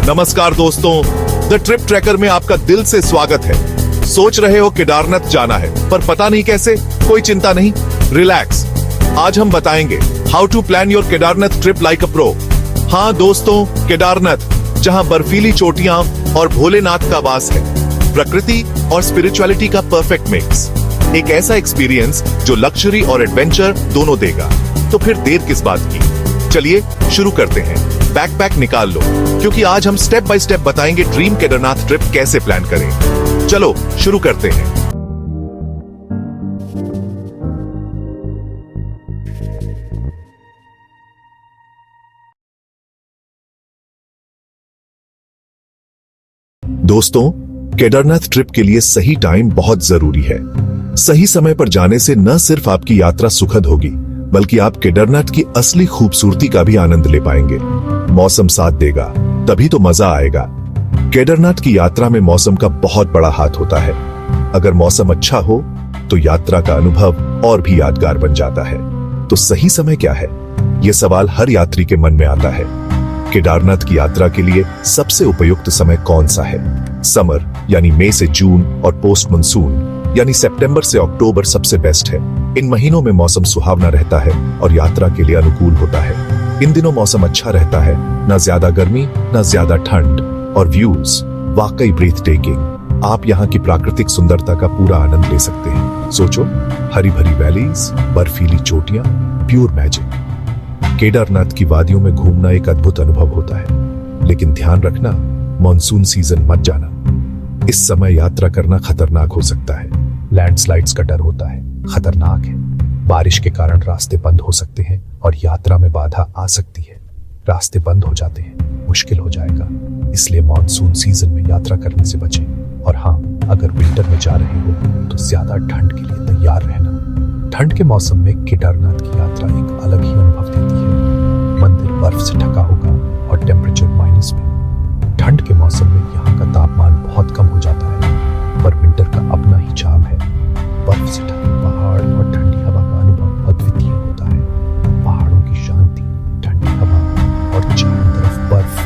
नमस्कार दोस्तों, the trip tracker में आपका दिल से स्वागत है। सोच रहे हो केदारनाथ जाना है पर पता नहीं कैसे? कोई चिंता नहीं, रिलैक्स। आज हम बताएंगे how to plan your Kedarnath trip like a pro. हाँ दोस्तों, केदारनाथ जहां बर्फीली चोटियां और भोलेनाथ का वास है, प्रकृति और स्पिरिचुअलिटी का परफेक्ट मिक्स, एक ऐसा एक्सपीरियंस जो लग्जरी और एडवेंचर दोनों देगा। तो फिर देर किस बात की, चलिए शुरू करते हैं। बैकपैक निकाल लो, क्योंकि आज हम स्टेप बाय स्टेप बताएंगे ड्रीम केदारनाथ ट्रिप कैसे प्लान करें। चलो शुरू करते हैं। दोस्तों, केदारनाथ ट्रिप के लिए सही टाइम बहुत जरूरी है। सही समय पर जाने से न सिर्फ आपकी यात्रा सुखद होगी, बल्कि आप केदारनाथ की असली खूबसूरती का भी आनंद ले पाएंगे। मौसम साथ देगा तभी तो मजा आएगा। केदारनाथ की यात्रा में मौसम का बहुत बड़ा हाथ होता है। अगर मौसम अच्छा हो तो यात्रा का अनुभव और भी यादगार बन जाता है। तो सही समय क्या है, यह सवाल हर यात्री के मन में आता है। केदारनाथ की यात्रा के लिए सबसे उपयुक्त समय कौन सा है? समर यानी मई से जून और पोस्ट मानसून यानी सितंबर से अक्टूबर सबसे बेस्ट है। इन महीनों में मौसम सुहावना रहता है और यात्रा के लिए अनुकूल होता है। इन दिनों मौसम अच्छा रहता है, न ज्यादा गर्मी न ज्यादा ठंड, और व्यूज वाकई ब्रीथ टेकिंग। आप यहाँ की प्राकृतिक सुंदरता का पूरा आनंद ले सकते हैं। सोचो, हरी भरी वैलीज, बर्फीली चोटियां, प्योर मैजिक। केदारनाथ की वादियों में घूमना एक अद्भुत अनुभव होता है, लेकिन ध्यान रखना, मॉनसून सीजन मत जाना। इस समय यात्रा करना खतरनाक हो सकता है। लैंडस्लाइड्स का डर होता है, खतरनाक है। बारिश के कारण रास्ते बंद हो सकते हैं और यात्रा में बाधा आ सकती है। रास्ते बंद हो जाते हैं, मुश्किल हो जाएगा। इसलिए मॉनसून सीजन में यात्रा करने से बचें। और हाँ, अगर विंटर में जा रहे हो तो ज्यादा ठंड के लिए तैयार रहना। ठंड के मौसम में केदारनाथ की यात्रा एक अलग ही अनुभव देती है। मंदिर बर्फ से ढका होगा और टेम्परेचर माइनस में। ठंड के मौसम में यहाँ का तापमान बहुत कम हो जाता है, पर विंटर का अपना ही चार्म है। बर्फ से ढके पहाड़ और ठंडी हवा का अनुभव अद्वितीय होता है। पहाड़ों की शांति, ठंडी हवा और चारों तरफ बर्फ,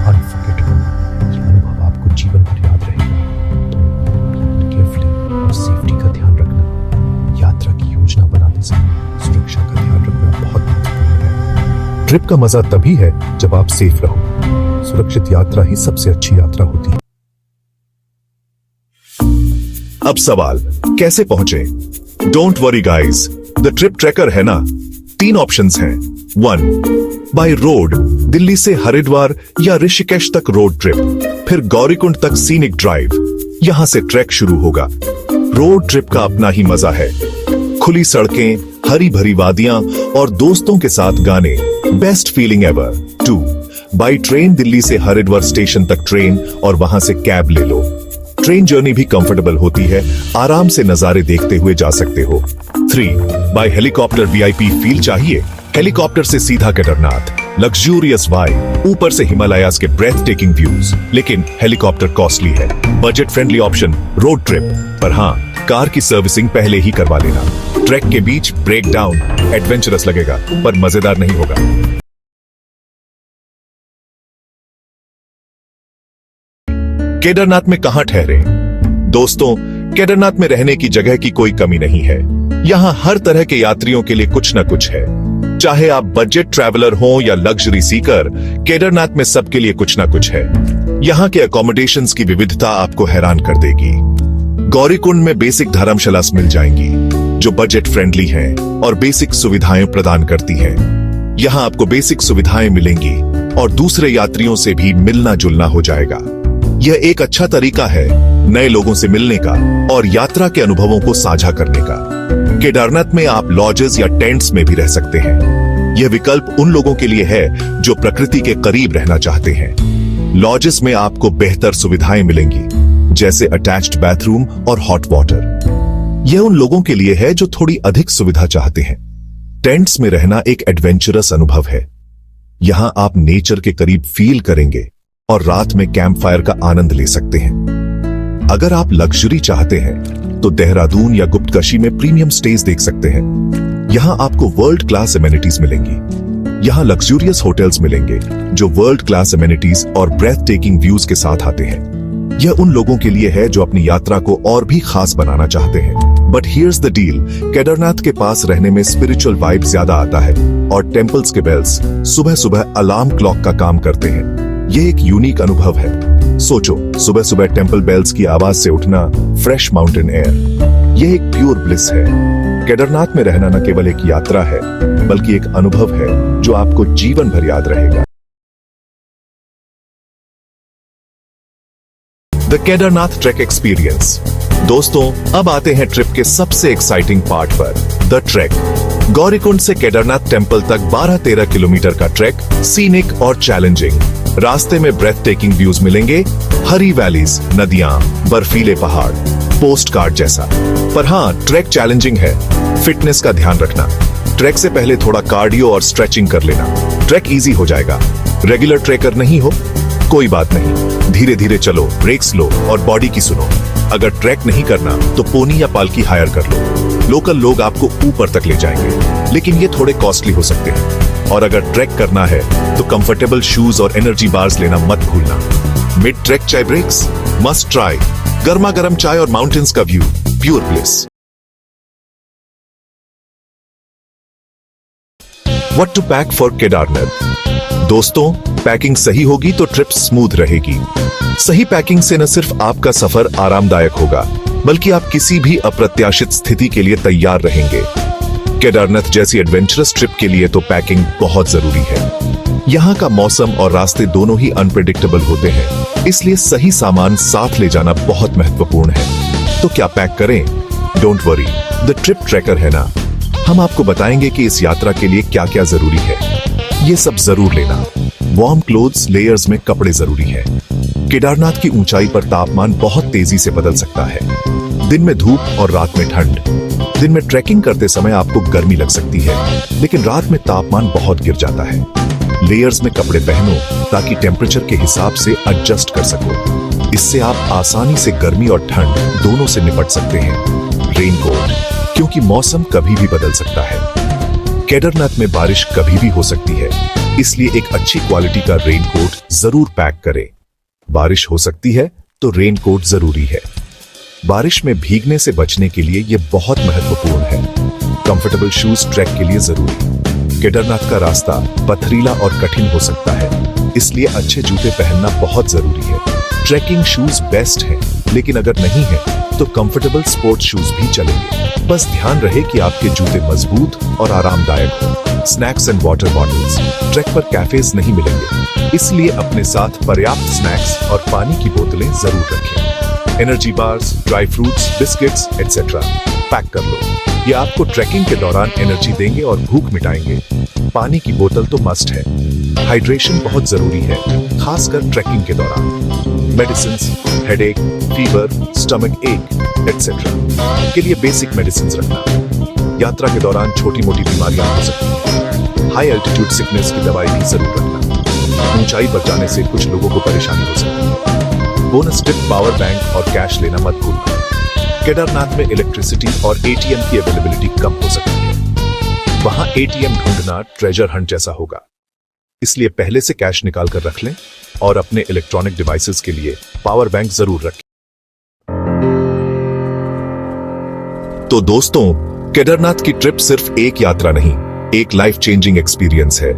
अनफॉरगेटेबल। यह अनुभव आपको जीवन भर याद रहेगा। तो केयरफुली और सेफ्टी का ध्यान रखना। यात्रा की योजना बनाते समय सुरक्षा का ध्यान रखना बहुत महत्वपूर्ण है। ट्रिप का मजा तभी है जब आप सेफ रहो। सुरक्षित यात्रा ही सबसे अच्छी यात्रा होती है। अब सवाल, कैसे पहुंचे? Don't worry guys, the trip tracker है ना। 3 ऑप्शंस हैं। 1, बाय रोड, दिल्ली से हरिद्वार या ऋषिकेश तक रोड ट्रिप, फिर गौरीकुंड तक सीनिक ड्राइव, यहां से ट्रैक शुरू होगा। रोड ट्रिप का अपना ही मजा है। खुली सड़कें, हरी भरी वादियां और दोस्तों के साथ गाने, best feeling ever. 2, by train, Delhi से हरिद्वार स्टेशन तक ट्रेन और वहां से कैब ले लो। ट्रेन जर्नी भी कंफर्टेबल होती है, आराम से नजारे देखते हुए जा सकते हो। 3, बाय हेलीकॉप्टर, वीआईपी फील चाहिए? हेलीकॉप्टर से सीधा केदारनाथ, लग्जूरियस वाइब, ऊपर से हिमालयाज के ब्रेथ टेकिंग व्यूज। लेकिन हेलीकॉप्टर कॉस्टली है। Budget friendly option road trip, पर हाँ, कार की सर्विसिंग पहले ही करवा लेना। ट्रैक के बीच ब्रेक डाउन एडवेंचरस लगेगा, पर मजेदार नहीं होगा। केदारनाथ में कहां ठहरे? दोस्तों, केदारनाथ में रहने की जगह की कोई कमी नहीं है। यहां हर तरह के यात्रियों के लिए कुछ न कुछ है। चाहे आप बजट ट्रैवलर हो या लग्जरी सीकर, केदारनाथ में सबके लिए कुछ न कुछ है। यहां के अकोमोडेशंस की विविधता आपको हैरान कर देगी। गौरीकुंड में बेसिक धर्मशाला मिल जाएंगी, जो बजट फ्रेंडली हैं और बेसिक सुविधाएं प्रदान करती हैं। यहां आपको बेसिक सुविधाएं मिलेंगी और दूसरे यात्रियों से भी मिलना जुलना हो जाएगा। यह एक अच्छा तरीका है नए लोगों से मिलने का और यात्रा के अनुभवों को साझा करने का। केदारनाथ में आप लॉजेस या टेंट्स में भी रह सकते हैं। यह विकल्प उन लोगों के लिए है जो प्रकृति के करीब रहना चाहते हैं। लॉजेस में आपको बेहतर सुविधाएं मिलेंगी, जैसे अटैच्ड बाथरूम और हॉट वाटर। यह उन लोगों के लिए है जो थोड़ी अधिक सुविधा चाहते हैं। टेंट्स में रहना एक एडवेंचरस अनुभव है। यहां आप नेचर के करीब फील करेंगे और रात में कैंप फायर का आनंद ले सकते हैं। अगर आप लग्जरी चाहते हैं तो देहरादून या गुप्तकाशी में प्रीमियम स्टेज देख सकते हैं। यहां आपको वर्ल्ड क्लास एमेनिटीज मिलेंगी। यहाँ लग्जूरियस होटल्स मिलेंगे जो वर्ल्ड क्लास एमिनिटीज और ब्रेथ टेकिंग व्यूज के साथ आते हैं। यह उन लोगों के लिए है जो अपनी यात्रा को और भी खास बनाना चाहते हैं। But here's the deal, Kedarnath के पास रहने में स्पिरिचुअल वाइब ज्यादा आता है और टेम्पल्स के बेल्स सुबह सुबह अलार्म क्लॉक का काम करते हैं। ये एक यूनिक अनुभव है। सोचो, सुबह सुबह टेम्पल बेल्स की आवाज से उठना, फ्रेश माउंटेन एयर, यह एक प्योर ब्लिस है। केदारनाथ में रहना न केवल एक यात्रा है बल्कि एक अनुभव है जो आपको जीवन भर याद रहेगा। The Kedarnath track experience. दोस्तों, अब आते हैं ट्रिप के सबसे एक्साइटिंग पार्ट पर, द ट्रैक। गौरीकुंड से केदारनाथ टेम्पल तक 12-13 किलोमीटर का ट्रैक, सीनिक और चैलेंजिंग। रास्ते में ब्रेथ टेकिंग व्यूज मिलेंगे, हरी वैलीज, नदियां, बर्फीले पहाड़, पोस्ट कार्ड जैसा। पर हाँ, ट्रैक चैलेंजिंग है। फिटनेस का ध्यान रखना। ट्रैक से पहले थोड़ा कार्डियो और स्ट्रेचिंग कर लेना। ट्रैक इजी हो जाएगा। रेगुलर ट्रैकर नहीं हो, कोई बात नहीं, धीरे धीरे चलो, ब्रेक्स लो और बॉडी की सुनो। अगर ट्रैक नहीं करना तो पोनी या पालकी हायर कर लो। लोकल लोग आपको ऊपर तक ले जाएंगे, लेकिन ये थोड़े कॉस्टली हो सकते हैं। और अगर ट्रैक करना है तो कंफर्टेबल शूज और एनर्जी बार्स लेना मत भूलना। Mid track chai breaks must try. गर्मा गर्म चाय और माउंटेन्स का view, pure bliss. What to pack for Kedarnath. दोस्तों, पैकिंग सही होगी तो ट्रिप स्मूथ रहेगी। सही पैकिंग से न सिर्फ आपका सफर आरामदायक होगा बल्कि आप किसी भी अप्रत्याशित स्थिति के लिए तैयार रहेंगे। केदारनाथ जैसी एडवेंचरस ट्रिप के लिए तो पैकिंग बहुत जरूरी है। यहाँ का मौसम और रास्ते दोनों ही अनप्रेडिक्टेबल होते हैं, इसलिए सही सामान साथ ले जाना बहुत महत्वपूर्ण है। तो क्या पैक करें? Don't worry, the trip tracker है ना, हम आपको बताएंगे कि इस यात्रा के लिए क्या क्या जरूरी है। ये सब जरूर लेना। वार्म क्लोथ्स, लेयर्स में कपड़े जरूरी है। केदारनाथ की ऊंचाई पर तापमान बहुत तेजी से बदल सकता है। दिन में धूप और रात में ठंड। दिन में ट्रैकिंग करते समय आपको गर्मी लग सकती है, लेकिन रात में तापमान बहुत गिर जाता है। लेयर्स में कपड़े पहनो ताकि टेम्परेचर के हिसाब से एडजस्ट कर सको। इससे आप आसानी से गर्मी और ठंड दोनों से निपट सकते हैं। रेनकोट, क्योंकि मौसम कभी भी बदल सकता है। केदारनाथ में बारिश कभी भी हो सकती है, इसलिए एक अच्छी क्वालिटी का रेनकोट जरूर पैक करें। बारिश हो सकती है तो रेनकोट जरूरी है। बारिश में भीगने से बचने के लिए यह बहुत महत्वपूर्ण है। कंफर्टेबल शूज ट्रैक के लिए जरूरी। केदारनाथ का रास्ता पथरीला और कठिन हो सकता है, इसलिए अच्छे जूते पहनना बहुत जरूरी है। ट्रैकिंग शूज बेस्ट है, लेकिन अगर नहीं है तो कंफर्टेबल स्पोर्ट्स शूज भी चलेंगे। बस ध्यान रहे कि आपके जूते मजबूत और आरामदायक हो। Snacks and water bottles. Track पर कैफेज नहीं मिलेंगे, इसलिए अपने साथ पर्याप्त स्नैक्स और पानी की बोतलें जरूर रखें। Energy bars, dry fruits, biscuits etcetera pack कर लो। ये आपको ट्रैकिंग के दौरान एनर्जी देंगे और भूख मिटाएंगे। पानी की बोतल तो मस्ट है। हाइड्रेशन बहुत जरूरी है, खासकर ट्रैकिंग के दौरान। मेडिसिन्स, हेडेक, फीवर, स्टमक एक एक्सेट्रा के लिए बेसिक मेडिसिन रखना। यात्रा के दौरान छोटी मोटी बीमारियां हो सकती हैं। हाई एल्टीट्यूड सिकनेस की दवाई भी जरूर रखना। ऊंचाई पर जाने से कुछ लोगों को परेशानी हो सकती है। बोनस टिप, पावर बैंक और कैश लेना मत भूलना। केदारनाथ में इलेक्ट्रिसिटी और एटीएम की अवेलेबिलिटी कम हो सकती है। वहां एटीएम ढूंढना ट्रेजर हंट जैसा होगा, इसलिए पहले से कैश निकाल कर रख लें और अपने इलेक्ट्रॉनिक डिवाइसेस के लिए पावर बैंक जरूर रखें। तो दोस्तों, केदारनाथ की ट्रिप सिर्फ एक यात्रा नहीं, एक लाइफ चेंजिंग एक्सपीरियंस है।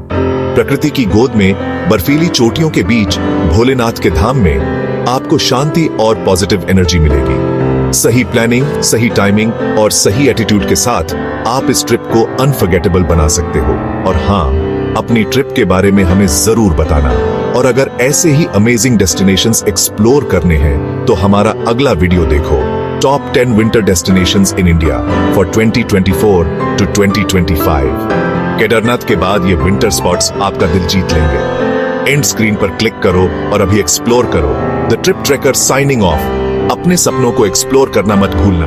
प्रकृति की गोद में, बर्फीली चोटियों के बीच, भोलेनाथ के धाम में आपको शांति और पॉजिटिव एनर्जी मिलेगी। सही प्लानिंग, सही टाइमिंग और सही एटीट्यूड के साथ आप इस ट्रिप को अनफॉरगेटेबल बना सकते हो। और हाँ, अपनी ट्रिप के बारे में हमें जरूर बताना। और अगर ऐसे ही अमेजिंग डेस्टिनेशंस एक्सप्लोर करने हैं तो हमारा अगला वीडियो देखो, top 10 winter destinations in India for 2024 to 2025। Kedarnath के बाद ये विंटर स्पॉट्स आपका दिल जीत लेंगे। एंड स्क्रीन पर क्लिक करो और अभी एक्सप्लोर करो। The trip tracker signing off. अपने सपनों को एक्सप्लोर करना मत भूलना।